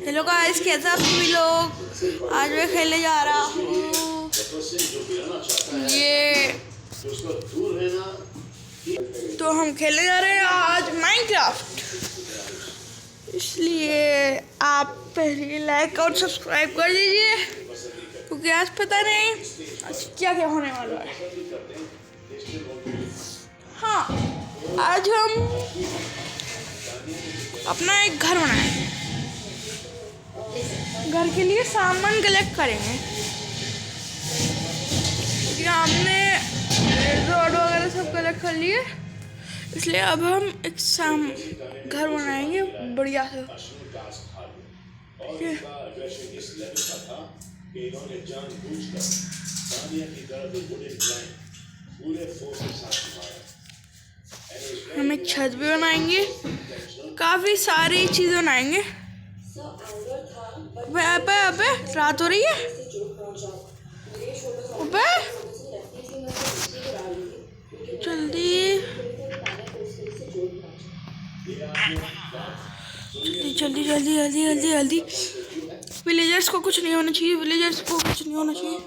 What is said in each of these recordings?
Hello guys, कैसे आप सभी लोग। आज मैं खेलने जा रहा हूँ ये, तो हम खेलने जा रहे हैं आज माइनक्राफ्ट। इसलिए आप पहले लाइक और सब्सक्राइब कर दीजिए, क्योंकि आज पता नहीं आज क्या क्या होने वाला है। हाँ, आज हम अपना एक घर बनाएंगे। घर के लिए सामान कलेक्ट करेंगे, क्योंकि हमने रोड वगैरह सब कलेक्ट कर लिए। इसलिए अब हम एक घर बनाएंगे बढ़िया से। हम एक छत भी बनाएंगे, काफी सारी चीजें बनाएंगे। अबे रात हो रही है। अबे जल्दी जल्दी जल्दी जल्दी जल्दी जल्दी। विलेजर्स को कुछ नहीं होना चाहिए, विलेजर्स को कुछ नहीं होना चाहिए।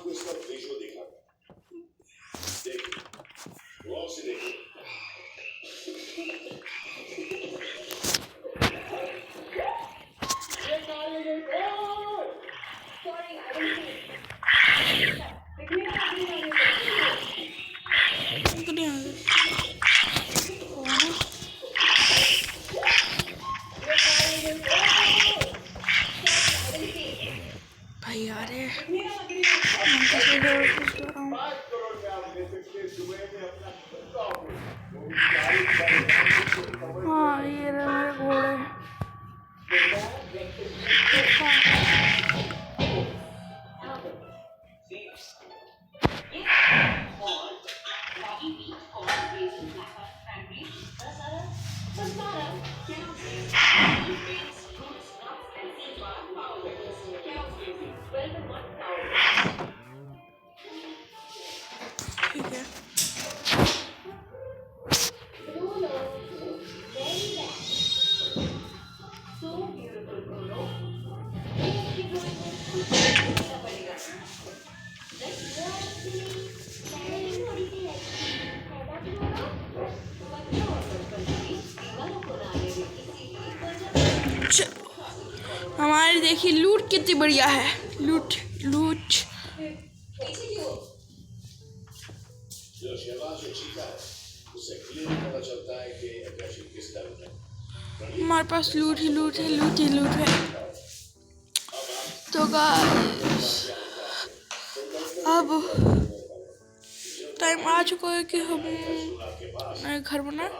भाई यार हाँ, ये रहे घोड़े। ठीक है, हमारी देखिए लूट कितनी बढ़िया है। लूट लूट हमारे पास लूट ही लूट है, लूट ही लूट है। तो गाइस अब टाइम आ चुका है कि हम नया घर बनाए।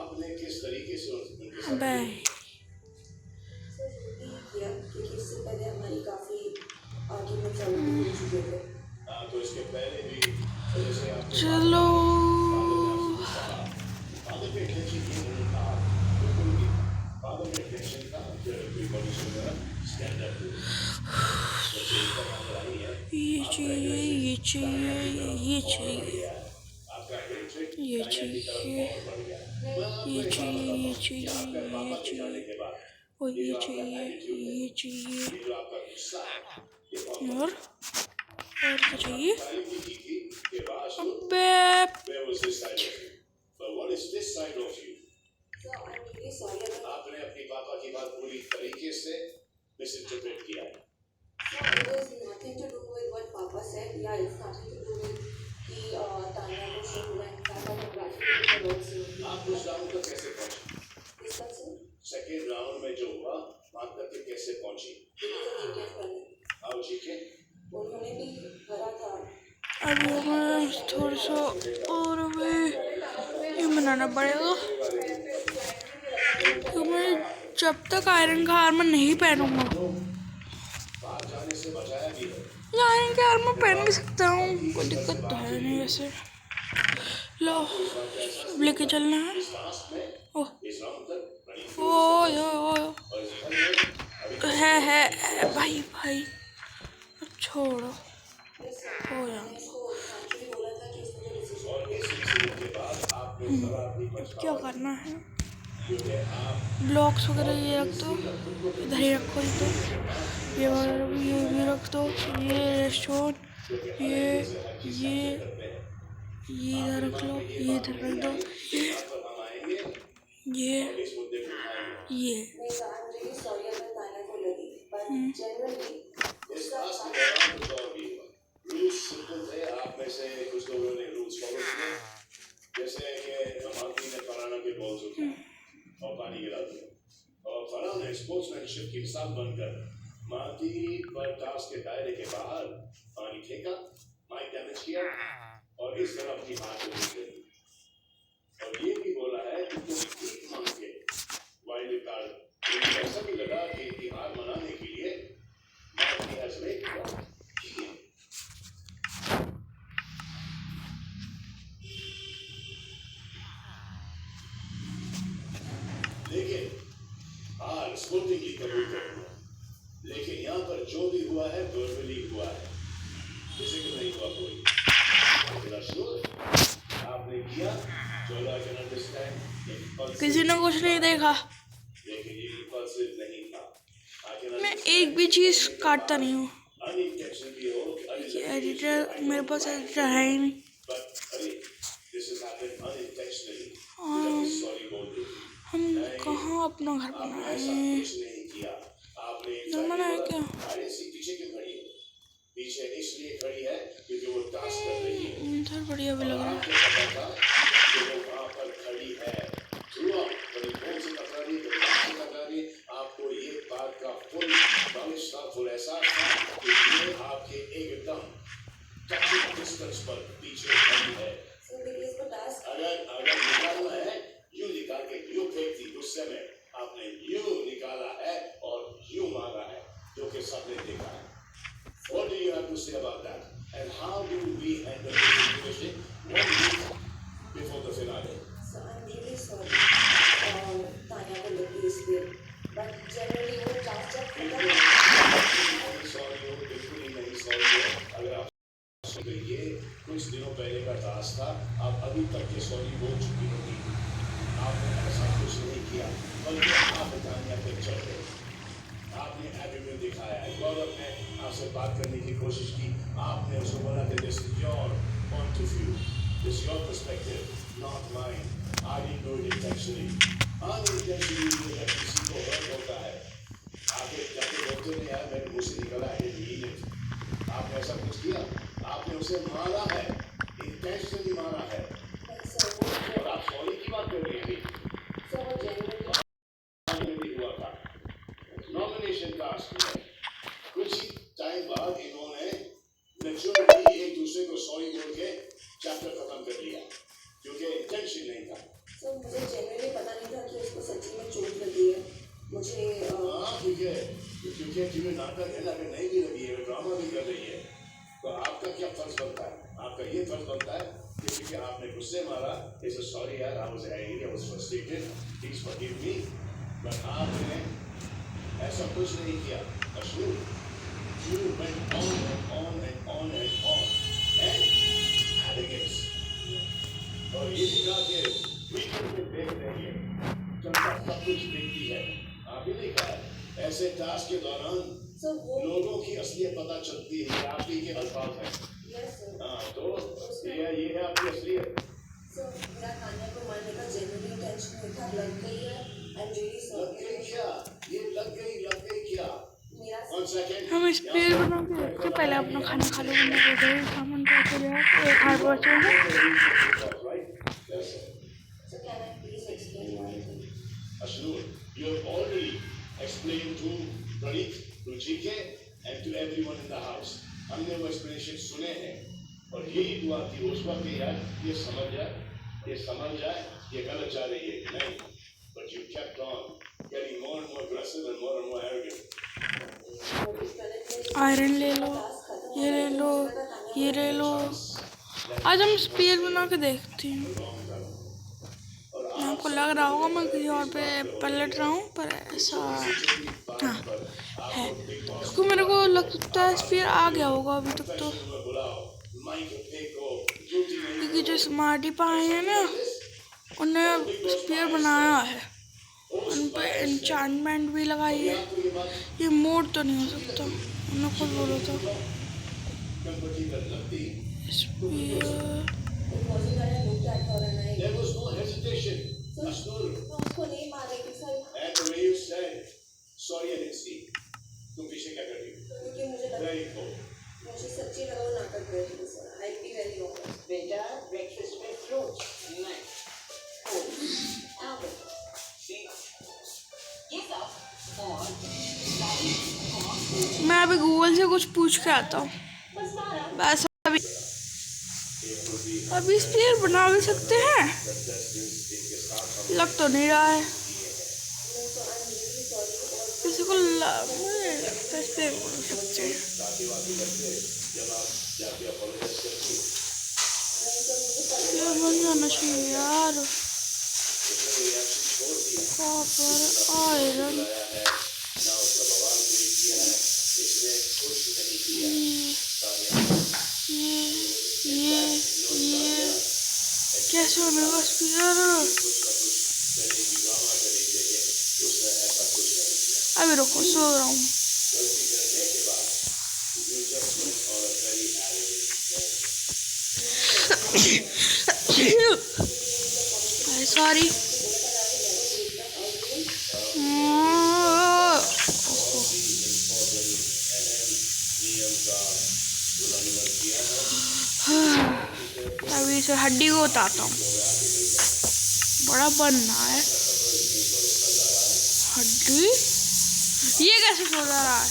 चलो ये चाहिए, ये चाहिए, ये चाहिए, ये चाहिए, ये चाहिए, ये चाहिए, ये चाहिए, और ये चाहिए, ये चाहिए, और क्या चाहिए। अबे आपने अपनी पापा की बात पूरी तरीके से मिसइंटरप्रेट किया है। आप उस राउंड तक कैसे पहुंचे? सेकेंड राउंड में जो हुआ, वहां तक कैसे पहुंची? आओ ठीक है। उन्होंने भी भरा था। अभी हमें थोड़ा सा और ये बनाना पड़ेगा। तो मैं जब तक आयरन का आर्मर नहीं पहनूंगा, आयरन का आर्मर पहन भी सकता हूँ, कोई दिक्कत तो है नहीं वैसे। लो लेके चलना है। ओह ओ है भाई भाई, छोड़ो हो यार। क्या करना है, ब्लॉक्स वगैरह ये रख दो, इधर ही रखो। तो ये भी रख दो, ये रेस्टोरेंट, ये इधर रख लो, ये इधर रख दो, ये ये इस क्लास के दौरान कुछ और भी हुआ। रूल्स सिंपल थे, आप में से कुछ लोगों ने रूल्स फॉलो किए, जैसे कि अमाती ने फरहाना के बॉल्स उठाए और पानी गिरा दिया, और फरहान ने स्पोर्ट्समैनशिप की मिसाल बनकर माती पर टास्क के दायरे के बाहर पानी फेंका, माइक डैमेज किया और इस तरह अपनी बात को जीत गई। और ये भी बोला है कि तुम भीख मांग के वाइल्ड कार्ड, ऐसा भी लगा कि हार मनाने के लिए माती has made one. लेकिन हार स्पोर्टिंग लीग कबूल करूंगा, लेकिन यहाँ पर जो भी हुआ है वर्बली हुआ है, किसी को नहीं हुआ कोई। आपने किया जो I can understand, किसी ने कुछ नहीं देखा। लेकिन ये impulsive नहीं था। मैं एक भी चीज काटता नहीं हूँ, unintentionally हो कि एडिटर मेरे पास एडिटर है ही नहीं। but अरे this has happened unintentionally, sorry बोल दो। हम कहाँ अपना घर आपने बनाए? ऐसा कुछ नहीं किया, आपने घर बनाया क्या? अरे सी पीछे क्यों खड़ी हो? पीछे इसलिए खड़ी है क्योंकि वो टास्क कर रही है। इधर बढ़िया भी लग रहा है। आपको पता था कि वो वहाँ पर खड़ी है, हुआ बड़ी कौन से टकरा रही, कभी कहाँ से टकरा रही, आपको ये बात का फुल नॉलेज था, फुल एहसास था कि ये आपके एकदम टचिंग डिस्टेंस पर पीछे खड़ी है। अगर निकालना है यूं निकाल के यूं फेंकती, गुस्से में आपने यूं निकाला है और यूं मारा है, जो कि सबने देखा है। What do you have to say about that? And how do we handle this situation 1 week before the finale? So I'm really sorry Tanya को लगी इसलिए, but generally वो टास्क जब खत्म नहीं सॉरी हो, बिल्कुल ही नहीं सॉरी हो। अगर आप तो ये कुछ दिनों पहले का टास्क था, आप अभी तक के सॉरी बोल चुकी होगी। आपने ऐसा कुछ नहीं किया, बल्कि आप तान्या पे चढ़ गए। आपने एटीट्यूड दिखाया है, गौरव ने आपसे बात करने की कोशिश की, आपने उसको बोला कि this is your point of view, this your perspective, not mine, I didn't do it intentionally. Unintentionally जब किसी को हर्ट होता है, आगे जाके बोलते नहीं यार मेरे मुंह से निकला, आई डिडंट मीन इट। आपने ऐसा कुछ किया, आपने उसे मारा है, इंटेंशनली मारा है, और आप सॉरी की बात कर रही थी। हुआ था नॉमिनेशन टास्क में, कुछ ही टाइम बाद इन्होंने नेचुरली एक दूसरे को सॉरी बोल के चैप्टर खत्म कर लिया, क्योंकि इंटेंशन नहीं था। सो मुझे जेन्युइनली पता नहीं था कि उसको सच्ची में चोट लगी है। मुझे हाँ क्योंकि तुम्हें नाटक है ना, अगर नहीं भी लगी है, ड्रामा भी कर रही है, तो आपका क्या फर्ज बनता है? आपका ये फर्ज बनता है कि क्योंकि आपने गुस्से मारा, इसे सॉरी यार, I was angry, I was frustrated, please forgive me, but आपने ऐसा कुछ नहीं किया। अशूर, you went on and on and on and on and arrogance, और ये भी कहा कि वीकेंड में देख रही है, जनता सब कुछ देखती है। आप ही नहीं कहा ऐसे टास्क के दौरान लोगों की असलियत पता चलती है, आप ही के अल्फाज हैं। हाँ, तो ये है आपकी असलियत। मेरा तान्या को मारने का जेन्युइनली इंटेंशन नहीं था, लग गई है। आई एम रियली लग सॉरी। गई क्या? ये लग गई क्या? मेरा 1 सेकंड। हम स्पेयर बना के रखते, पहले अपना खाना खा लो, सामान रख लिया, एक हाथ बचे हैं। So can I please explain one thing? Ashnur, you have already explained to Praneet, to GK, and to everyone in the house. हमने वो explanation सुने हैं, और यही दुआ थी उस वक्त कि यार ये समझ जाए, ये गलत जा रही है कि नहीं, but you kept on getting more and more aggressive and more arrogant. Iron ले लो, ये ले लो, ये ले लो। आज हम स्पेयर बना के देखती हूँ। आपको लग रहा होगा मैं किसी और पे पलट रहा हूँ, पर ऐसा हाँ है, क्योंकि मेरे को लगता है स्पेयर आ गया होगा अभी तक तो, क्योंकि जो स्मार्टी पाए हैं ना, उन्हें स्पेयर बनाया है, पे एन्चांटमेंट भी लगाई है। ये मोड तो नहीं हो सकता, मैंने खुद बोला था। Spear It wasn't that I looked at her and I There was no hesitation. मैं Astur, उसको नहीं मार रही थी sir, and the way you said, sorry I didn't see. तुम पीछे क्या कर रही हो? क्योंकि Very cool. मुझे सच्ची लगा वो नाटक कर रही थी sir. I be very honest. बेटा ब्रेकफास्ट में फ्रूट्स नहीं एल्मंड सी ये सब और मैं अभी गूगल से कुछ पूछ के आता हूँ। बस मारा। बस अभी स्पीयर बना भी सकते हैं, लग तो नहीं रहा है किसी को। मुझे लगता है स्पीयर बना सकते हैं। ये बन जाना चाहिए यार। कॉपर आयरन ये कैसे बनेगा स्पीयर? अभी रुको, सो रहा हूँ। सॉरी। अभी इसे हड्डी को उतारता हूँ, बड़ा बनना है हड्डी। ये कैसे सो रहा है?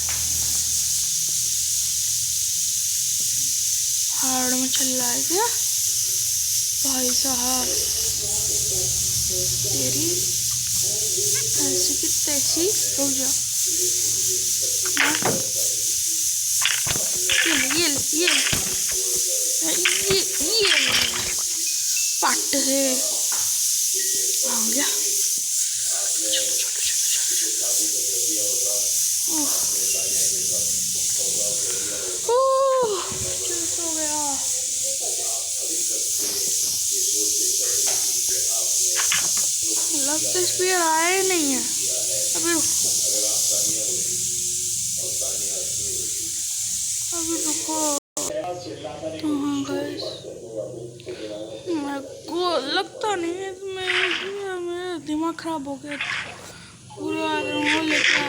हार्ड में चल रहा है क्या भाई साहब? तेरी ऐसी की तैसी रुक जा। ये पट से आ गया। सो गया। लगता है स्पीयर आया ही नहीं है। अभी रुको। मेरे को लगता नहीं है, मेरा दिमाग खराब हो गया। पूरा वो लेके आया।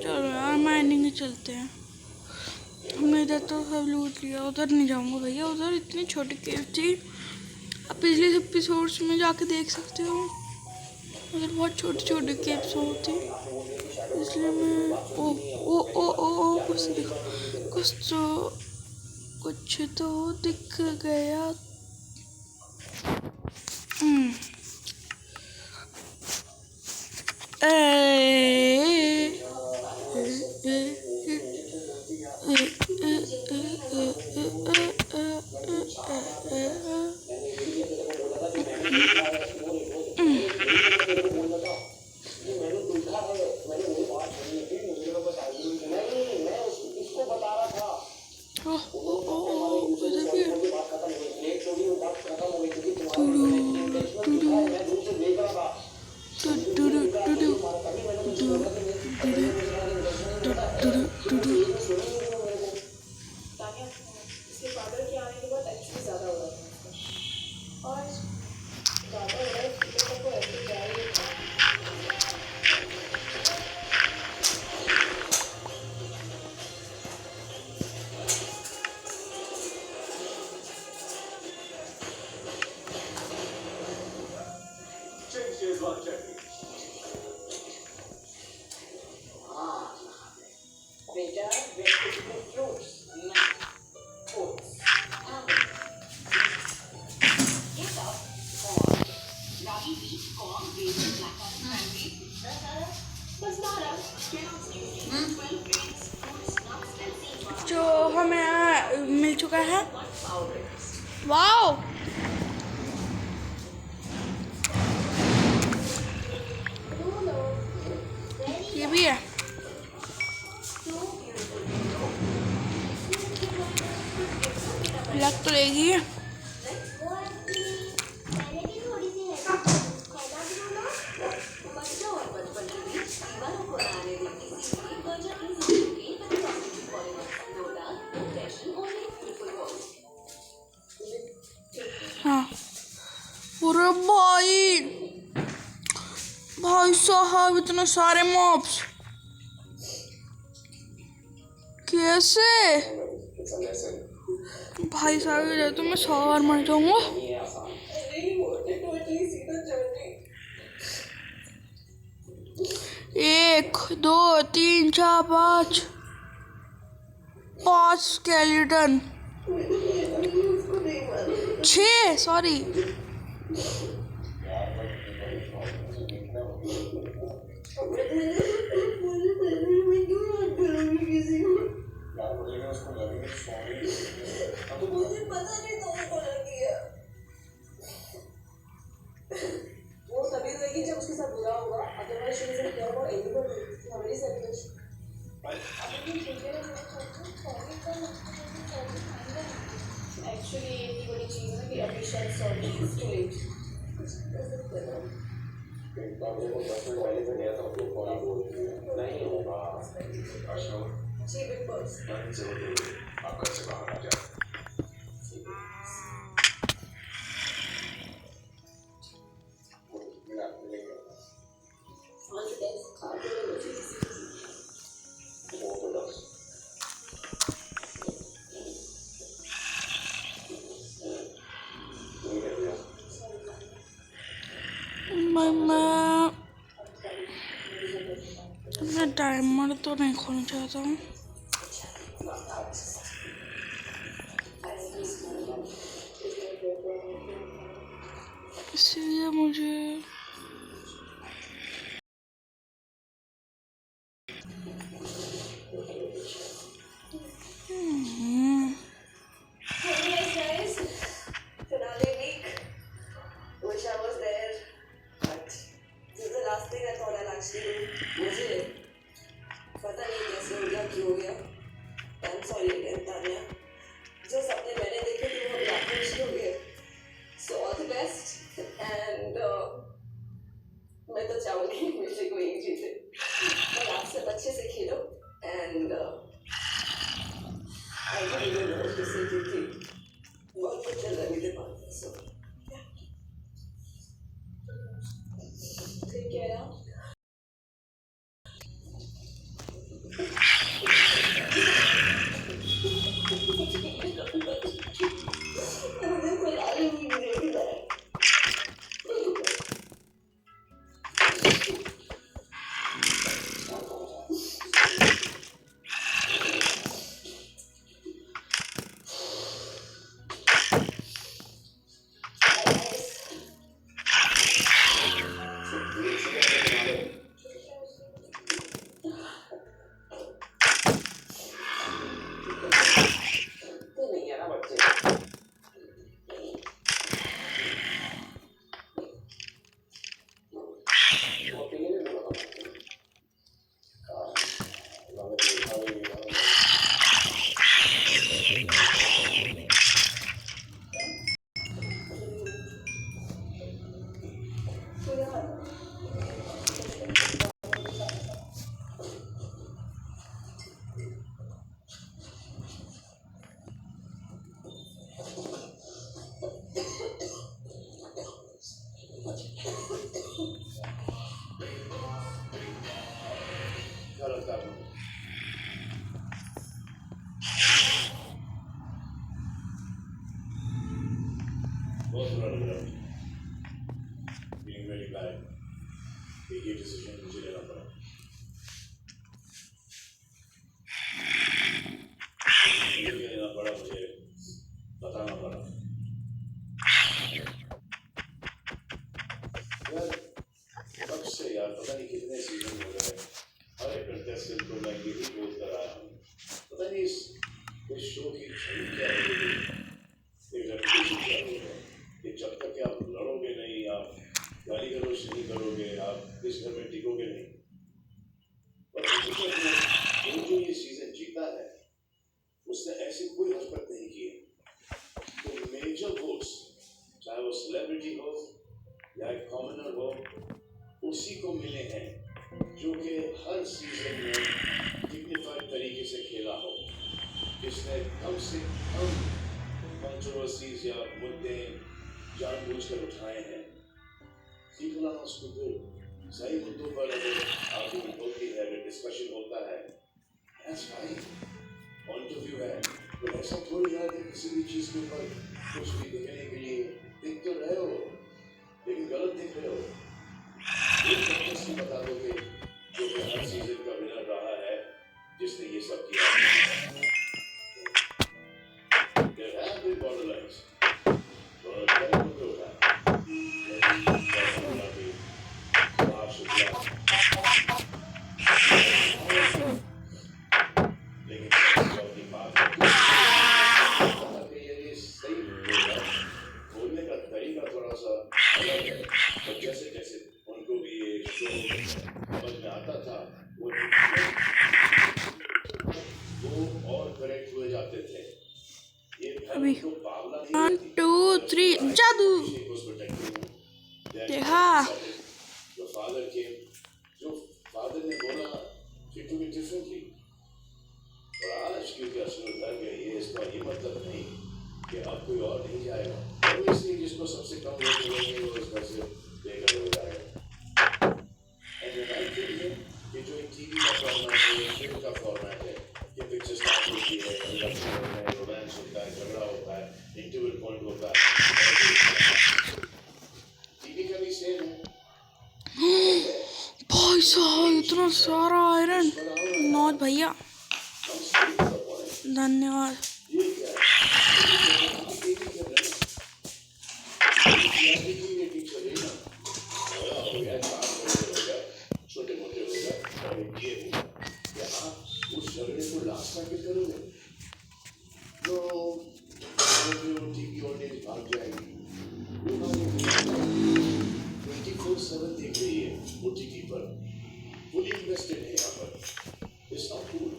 चलो यार माइनिंग ही चलते हैं। हमने इधर तो सब लूट लिया, उधर नहीं जाऊंगा भैया। उधर इतनी छोटी केव थी, आप पिछले एपिसोड्स में जाके देख सकते हो। उधर बहुत छोटी छोटी केव्स होती, इसलिए मैं कुछ तो दिख गया। इसके फादर के आने के बाद एक्चुअली ज़्यादा हो रहा था और ज़्यादा हो रहा है को ऐसे जा रही था। बेटा ब्रेकफास्ट में फ्रूट्स नहीं ओट्स एल्मंड ये सब और रागी बीज कॉर्न ग्रेन ब्लैक बस मारा। जो हमें मिल चुका है। वाओ, ये भी है। लग तो रहेगी। भाई साहब इतने सारे मॉब्स कैसे? भाई साहब ये तो मैं 100 बार मर जाऊंगा। I really wanted to at least see the journey. 1 2 3 4 5 5 skeleton, 6 sorry. मुझे पता नहीं था उसको लग गया। वो तभी रहेगी जब उसके साथ बुरा होगा, otherwise she doesn't care about anybody. हमारी सेल्फिश। एक्चुअली ये इतनी बड़ी चीज़ है कि अभी शायद सॉरी इज टू लेट। नहीं होगा। जी बिग बॉस। आप घर से बाहर आ जाए। मैं टाइमर तो नहीं खोलना चाहता हूँ, इसलिए मुझे Finale week. Wish I was there, but this is the last thing I thought I'll actually do. मुझे पता नहीं कैसे हो गया, क्यों हो गया। I'm sorry again, Tanya. जो सपने मैंने देखे थे वो अभी आपके हो गए। So all the best and मैं तो चाहूँगी मुझे कोई एक जीते, पर आप सब अच्छे से खेलो and I don't even know what to say to you. बहुत कुछ चल रहा है मेरे पास, so ठीक है यार। मुझे कोई आगे नहीं देख रहा है। बहुत बुरा लग रहा है। Being very bad. ये डिसीजन मुझे लेना पड़ा। मुझे लेना पड़ा, मुझे बताना पड़ा। यार कब से यार पता नहीं कितने सीजन हो गए, हर एक कंटेस्टेंट को मैं यही बोलता रहा हूँ, पता नहीं इस शो की छवि क्या है, ये रेपुटेशन क्या है कि जब तक आप लड़ोगे नहीं, आप गाली गलौज नहीं करोगे, आप इस घर में टिकोगे नहीं। पर हकीकत में जो ये सीजन जीता है उसने ऐसी कोई हरकत नहीं की है। तो मेजर वोट्स चाहे वो सेलिब्रिटी हो या एक कॉमनर हो, उसी को मिले हैं जो कि हर सीजन में डिग्निफाइड तरीके से खेला हो, जिसने कम से कम कंट्रोवर्सीज या मुद्दे जानबूझकर उठाए हैं। People are not stupid. सही मुद्दों पर अगर आर्गुमेंट होती है, अगर डिस्कशन होता है, that's fine. Point of view है, तो ऐसा थोड़ी है कि किसी भी चीज के ऊपर कुछ भी दिखने के लिए दिख तो रहे हो, लेकिन गलत दिख रहे हो। एक कंटेस्ट में बता दोगे जो कि हर सीजन का विनर रहा है, जिसने ये सब किया। There have been borderlines. और क्या बोलते हो यार? लेकिन अपनी बात ये सही बोलने का तरीका थोड़ा सा अलग है, और जैसे जैसे उनको भी ये शो समझ में आता था, वो और करेक्ट हुए जाते थे। ये अभी तो पावला 1 2 3 जादू देखा। जो फादर ने बोला she took it differently. और आज क्योंकि असल डर गई है, इसका ये मतलब नहीं कि अब कोई और नहीं जाएगा, और इसलिए जिसको सबसे कम लोग मिलेंगे वो इस घर से बेघर हो जाएगा। कि जो एक टीवी का फॉर्मेट है, फिल्म का फॉर्मेट है, कि पिक्चर स्टार्ट होती है, रोमांस होता है, झगड़ा होता है, इंटरवल पॉइंट होता है, टीवी का भी सेम है। भाई साहब इतना सारा आयरन, नौज भैया धन्यवाद। छोटे मोटे हो गए, और ये क्या आप उस झगड़े को लास्ट तक करोगे? तो टीवी ऑडियंस भाग जाएगी, 24/7 देख रही है OTT पर, फुली इन्वेस्टेड है यहाँ पर। It's not cool.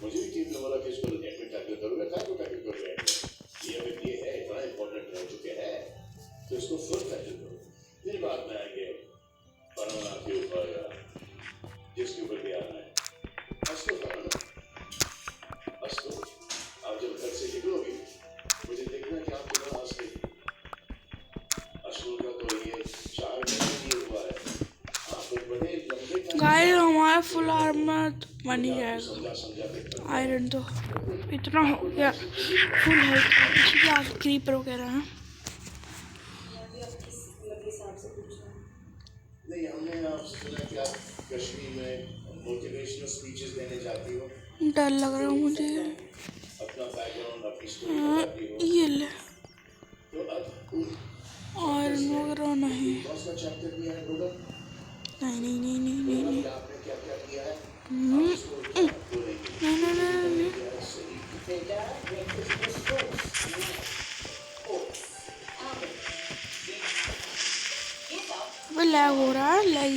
मुझे भी टीम वाला कि इसको एडमिट टैकल करोगे, क्या को टैकल कर रहे हैं? ये अगर ये है इतना इंपॉर्टेंट रह चुके हैं, तो इसको फुल टैकल करो। फिर बाद में आएंगे पराना के ऊपर, जिसके ऊपर भी आना है। हंसो पराना, हंसो। आप जब घर से निकलोगे, मुझे देखना कि आप कितना हंस रहे। अशुल का तो ये 4 महीने हुआ है, आप एक बड़े लंबे गाइस हमारा फुल आर्मर बन ही जाएगा। आयरन तो इतना हो गया, फुल है। इसके आगे क्रीपर वगैरह हैं। नहीं, हमने आपसे सुना कि आप कश्मीर में मोटिवेशनल स्पीचेस देने जाती हो। डर लग रहा है मुझे। अपना बैकग्राउंड, अपनी स्टोरी बताती हो। ये ले तो अब आयरन वगैरह नहीं। कौन सा चैप्टर किया है बोलो? नहीं नहीं नहीं नहीं नहीं नहीं आपने क्या क्या किया है? नहीं Beta, breakfast with fruits, nuts, oats, almonds, dates. Get up, वो लैग हो रहा है, lag.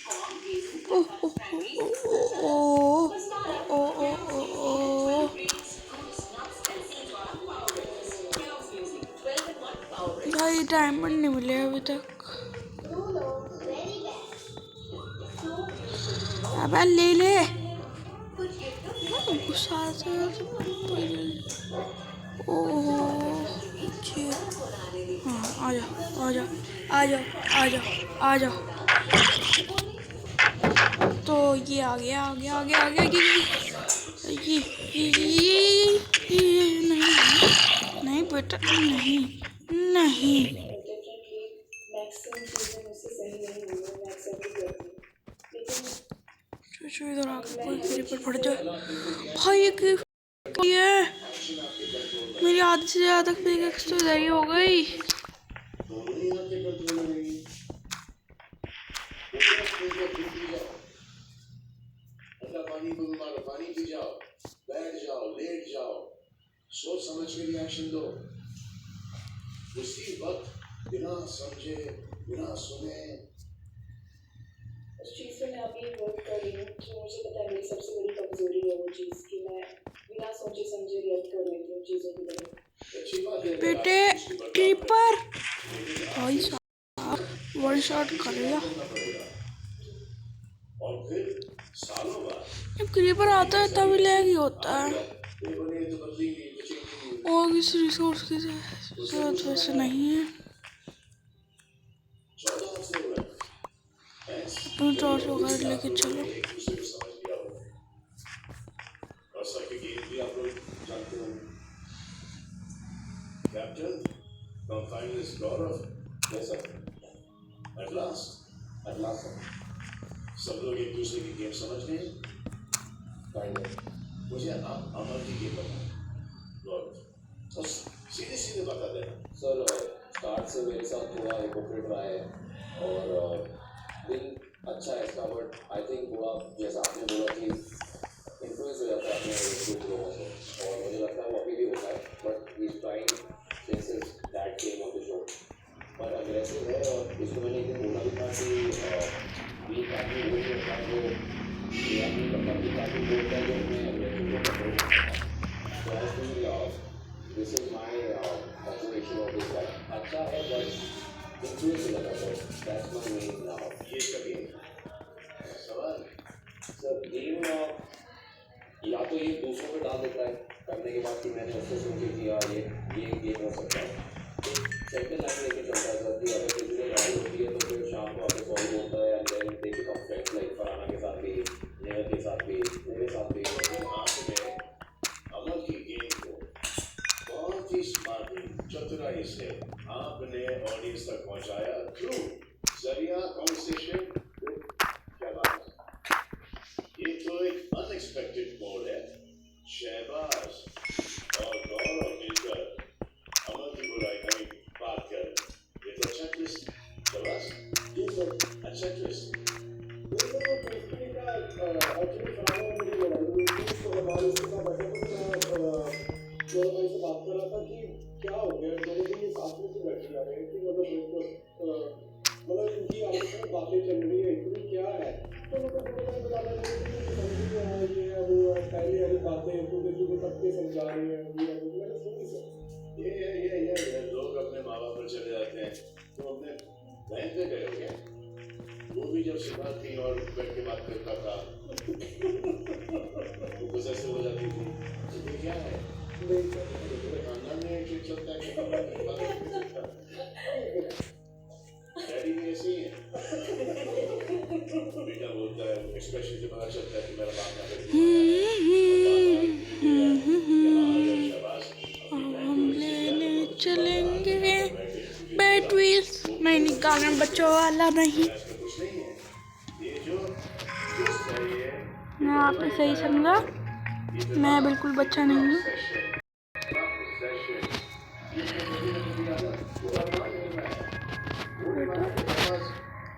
corn, raisins, oh oh oh oh oh oh oh. grains, fruits, nuts, and seeds are power breakfast. Kellogg's Music, 12 in 1 power breakfast. भाई diamond नहीं मिले अभी तक। अब ले ले। गुस्सा से ओह हाँ, आ जाओ आ जाओ आ जाओ आ जाओ आ जाओ। तो ये आ गया आ गया आ गया आ गया। ये नहीं नहीं बेटा, नहीं नहीं। इधर आकर कोई क्रीपर फट जाए। भाई ये मेरी आधी से ज्यादा पिकैक्स तो इधर ही हो गई। दोनों ही हाथ के कंट्रोल में नहीं। पानी को मारो, पानी पी जाओ, बैठ जाओ, लेट जाओ, सोच समझ के रिएक्शन दो। उसी वक्त बिना समझे, बिना सुने। उस चीज़ पे मैं अभी वर्क कर रही हूँ, जो मुझे पता है मेरी सबसे बड़ी कमजोरी है वो चीज़ कि मैं बिना सोचे समझे रिएक्ट कर देती हूँ चीज़ों की तरफ। अच्छी बात है बेटे क्रीपर भाई साहब वन शॉट कर लिया। और फिर सालों बाद जब क्रीपर आता है तभी लैग ही होता है, ये बने तो बदलेंगे, बचेंगे। और किसी रिसोर्स की जरूरत वैसे नहीं है। 14 हफ्ते हुए तुम टॉर्च वगैरह लेके चलो। एक दूसरे को समझ लिया हो और सबके गेम भी आप लोग जानते हो। Captain, come find this Gaurav. Yes sir. At last sir. सब लोग एक दूसरे की गेम समझ गए। मुझे आप अमर की गेम बताओ गौरव, और सीधे सीधे बता देना। सर स्टार्ट से मेरे साथ थोड़ा हिपोक्रेट रहा है और दिल अच्छा है इसका, बट आई थिंक थोड़ा जैसा आपने बोला कि इन्फ्लुएंस हो जाता है अपने ग्रुप लोगों से, और मुझे लगता है वो अभी भी होता है, but he is trying since his dad came on the show. पर अग्रेसिव है और इसको मैंने एक दिन बोला भी था कि वीक आदमी वो नहीं होता है जो ये आदमी करता वीक आदमी बोलता है जो अपने अग्रेसिव को कंट्रोल करता है। तो I think this is my observation of this guy. अच्छा है बट इन्फ्लुएंस हो जाता है, दैट्स माई मेन नाउ। ये कभी सवाल सर गेम या तो ये दूसरों पे डाल देता है करने के बाद कि मैंने उससे सुन के किया ये गेम हो सकता है। सेकंड लाइन लेके चलता है सर कि अगर किसी से लड़ाई होती है तो फिर शाम को आके सॉरी बोलता है and then they become friends, like Farhana के साथ भी, नेहा के साथ भी, मेरे साथ भी। आपने अमर की गेम को बहुत ही स्मार्टली, चतुराई से आपने ऑडियंस तक पहुंचाया थ्रू जरिया कॉन्वर्सेशन। क्या बात है, ये तो एक अनएक्सपेक्टेड मोड है। शहबाज और गौरव मिलकर अमर की बुराई में बात कर, ये तो अच्छा ट्विस्ट। शहबाज ये तो अच्छा ट्विस्ट। बात कर रहा था कि क्या हो गया दोनों दिन साथ में से बैठे जा रहे हैं कि मतलब इनकी आपस में बातें चल रही है, इतनी क्या है तो ये वो पहले वाली बातें तो सबके समझा रही है ये मैंने सुनी सर। ये लोग अपने माँ बाप पर चले जाते हैं तो अपने बहन पे गए हो क्या? वो भी जब सुबह थी और बैठ के बात करता था तो कुछ ऐसे हो जाती थी। तो ये क्या है खानदान में एक चीज चलता है डैडी भी ऐसे ही है। बेटा बोलता है एक्सप्रेशन से पता चलता है कि मेरा बाप ना करती लेने चलेंगे बैट व्हील्स। नहीं निकालना बच्चों वाला नहीं, मैं आपने सही समझा, मैं बिल्कुल बच्चा नहीं हूँ।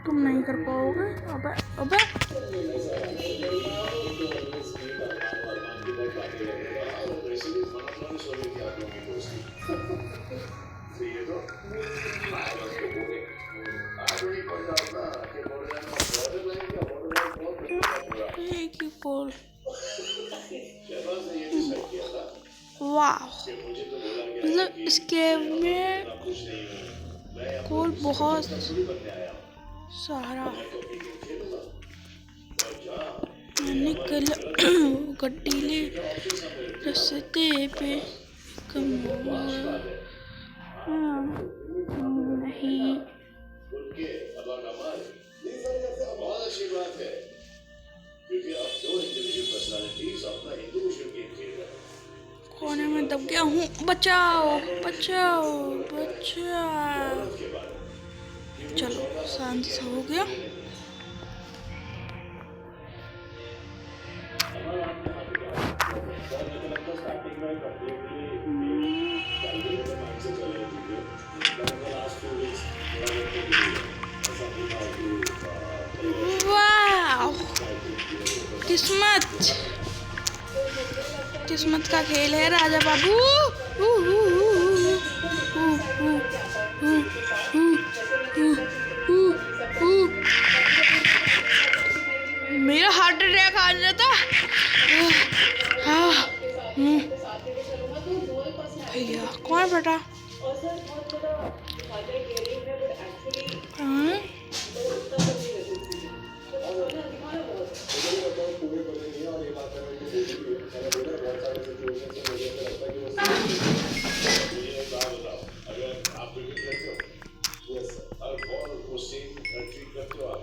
तुम नहीं कर पाओगे। अबे अबे एक ही गोल। वाह, मतलब इस गेम में गोल बहुत सारा निकल गड्डीले रस्ते पे नहीं। बहुत अच्छी बात है क्योंकि अब दो इंडिविजुअल पर्सनालिटीज अपना इंडिविजुअल गेम खेल रहे हैं। कोने में दब गया हूँ, बचाओ बचाओ बचाओ। चलो शांत से हो गया। वाह, किस्मत का खेल है राजा बाबू। मेरा हार्ट अटैक आ जाता भैया। कौन बेटा? अगर आप क्रिकेट करते हो, और बॉल को सेम ट्रीट करते हो आप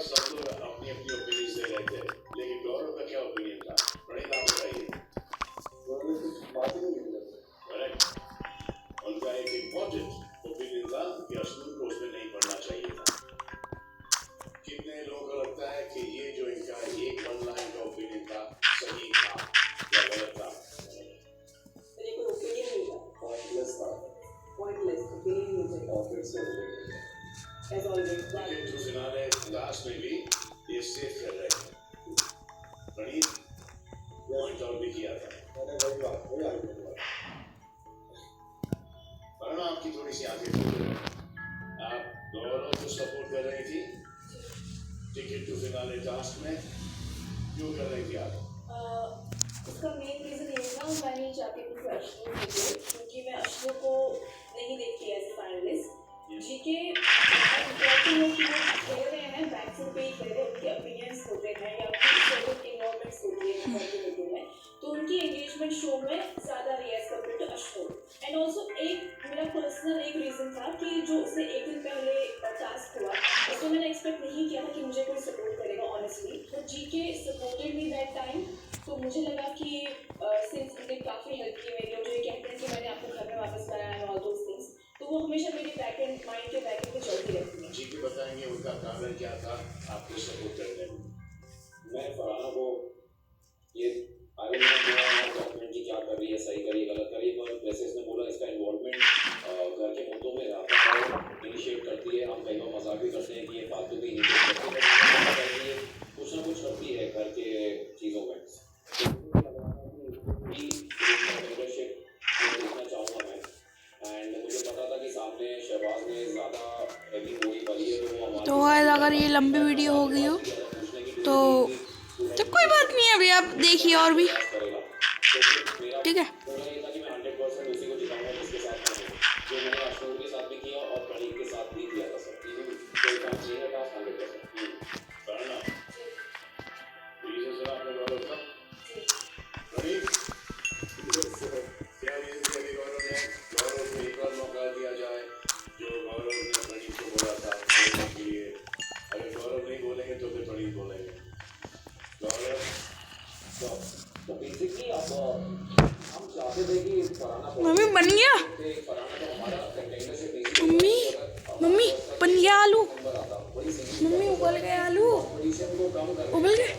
सब लोग अपनी अपनी ओपिनियन दे रहे थे, लेकिन गौरव का क्या ओपिनियन था? प्रणीत आप बताइए। करेक्ट। उनका एक इम्पोर्टेंट ओपिनियन था कि अश्विन को उसमें नहीं पढ़ना चाहिए था। कितने लोगों को लगता है कि ये जो इनका एक वन लाइन का ओपिनियन था सही था या गलत था? मेरे को ओपिनियन नहीं था, पॉइंटलेस था पॉइंटलेस ओपिनियन नहीं था। और फिर से एज ऑलवेज लेकिन तो फिनाले लास्ट में भी ये सेफ कर रहे थे। प्रणीत पॉइंट आउट भी किया था। वरना आपकी थोड़ी सी आंखें खुल गई। आप गौरव को सपोर्ट कर रही थी टिकट टू फिनाले टास्क में, क्यों कर रही थी आप? उसका मेन रीज़न ये था मैं नहीं चाहती थी कि अश्विन जीते, क्योंकि मैं अश्विन को नहीं देखती एज ए फाइनलिस्ट। जीके कहते हैं कि वो खेल रहे हैं बैक फुट पे ही खेल रहे हैं, उनके ओपिनियंस होते हैं या फिर सर्टेन इन्वॉल्वमेंट्स होती है मीटिंग में, तो उनकी एंगेजमेंट शो में ज़्यादा रही as compare to Ashwin. And also एक मेरा पर्सनल एक रीज़न था कि जो उससे एक दिन पहले टास्क हुआ उसमें मैंने एक्सपेक्ट नहीं किया था कि मुझे कोई सपोर्ट करेगा ऑनेस्टली, तो GK supported me that time. तो मुझे लगा कि सिंस उन्होंने काफ़ी हेल्प की मेरी, और जो ये कहते हैं कि मैंने आपको घर में वापस लाया एंड ऑल दोस थिंग्स, तो वो हमेशा मेरे बैक एंड माइंड के बैक एंड पे चलती रहती है। जी के बताएंगे उनका कारण क्या था आपको सपोर्ट करने में? मैं फरहाना को ये आई विल नॉट गवर्नमेंट की क्या कर रही है, सही करी गलत करी, पर जैसे इसने बोला इसका इन्वॉल्वमेंट घर के मुद्दों में रहा इनिशिएट करती है। हम कई बार मजाक भी करते हैं कि ये फालतू भी इनिशिएट करती है, कुछ ना कुछ करती है घर के चीज़ों में। लीडरशिप देखना चाहूँगा मैं, एंड मुझे पता था कि सामने शहबाज ने ज़्यादा हैवी गोली भरी है, तो गाइस अगर ये लंबी वीडियो हो गई हो तो कोई बात नहीं है, अभी आप देखिए और भी, ठीक है। पूरा ये था कि मैं 100% उसी को जिताऊंगा जिसके साथ मैं हूँ, जो मैंने अशोक के साथ भी किया और प्रणीत के साथ भी किया था सर। कोई काम नहीं है पास 100%। करना रीजन सर आपने गौरव का प्रणीत क्या रीजन थे कि गौरव को एक और मौका दिया जाए, जो गौरव ने प्रणीत को बोला था बोलने के लिए? अगर गौरव नहीं बोलेंगे तो फिर प्रणीत बोलेंगे। गौरव तो बेसिकली अब हम चाहते थे कि फरहाना मम्मी बन गया, फरहाना तो हमारा कंटेंडरशिप मम्मी मम्मी बन गया आलू, नंबर आता वही मम्मी उबल गए आलू, कंपटीशन को कम कर उबल गए।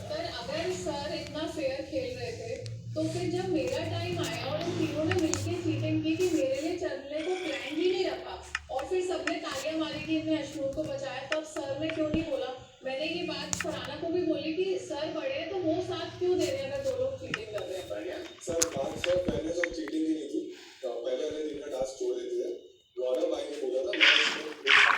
पर अगर सर इतना फेयर खेल रहे थे तो फिर जब मेरा टाइम आया और उन तीनों ने मिलकर चीटिंग की कि मेरे लिए चलने को प्लान ही नहीं रखा और फिर सबने तालियां मारी कि इन्हें अश्विन को बचाया, तब सर ने क्यों नहीं बोला? मैंने ये बात फरहाना को भी बोली कि सर बड़े हैं तो वो साथ क्यों दे रहे हैं अगर दो लोग चीटिंग कर रहे हैं? सर बात सर पहले तो चीटिंग ही नहीं थी, तो पहले वाले दिन का टास्क छोड़ देते थे। गौरव भाई ने बोला था, मैं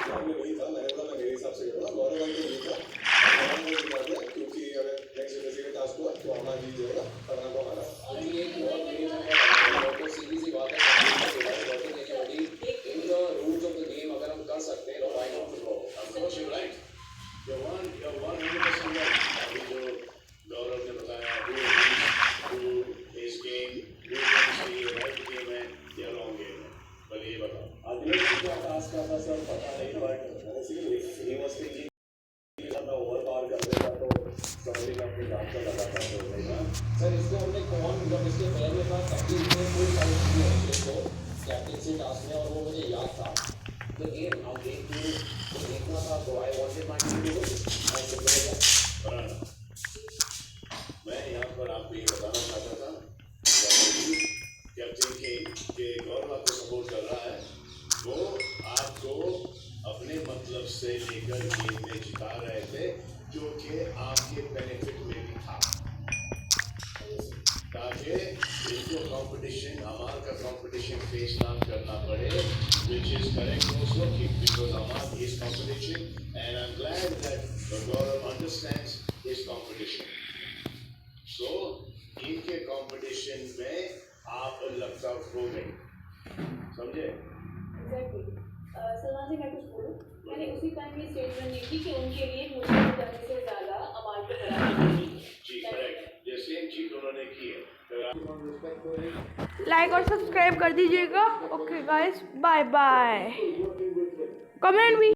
प्लान में नहीं था, मैंने बोला मैं मेरे हिसाब से करूँगा। गौरव भाई को नहीं था, फरहाना को जिता दिया, क्योंकि अगर नेक्स्ट जैसे का टास्क हुआ तो हमारा जीत जाएगा, फरहाना को हमारा। ये बहुत सीधी सी बात है, in the rules of the game अगर हम कर सकते हैं तो why not? Of course you're right. You're 100% right. अभी जो गौरव ने बताया who is game, who सही है, right game है या wrong game है, पहले ये बताओ। अगले दिन क्या टास्क का था सर पता नहीं, बट ही वाज थिंकिंग ज़्यादा ओवर पावर कर देगा तो समझिए अपने काम का लगा था तो नहीं ना सर। इसको हमने कौन जब इसके पैर में था तभी इसने कोई फाइट किया है इसको कैप्टनसी टास्क में, और वो मुझे याद था। द गेम हम देखना था, तो I wanted my team to win. Farhana, मैं यहाँ पर आपको ये बताना चाहता था कि अब देखिए कि गौरव आपको सपोर्ट कर रहा है, वो आपको अपने मतलब से लेकर गेम में जिता रहे थे, जो कि आपके बेनिफिट में भी था, ताकि इनको कंपटीशन अमाल का कंपटीशन फेस ना करना पड़े, which is correct also because Amal is competition and I'm glad that Gaurav understands his competition. So इनके कंपटीशन में आप लगता हो गए, समझे? एग्जैक्टली। सलमान जी मैं कुछ बोलूँ, मैंने उसी टाइम ये स्टेटमेंट दी थी कि उनके लिए मुझे जाने से ज़्यादा अमाल को हराना है। जी करेक्ट, ये सेम चीज उन्होंने की है। लाइक और सब्सक्राइब कर दीजिएगा। Okay guys, bye bye. Comment भी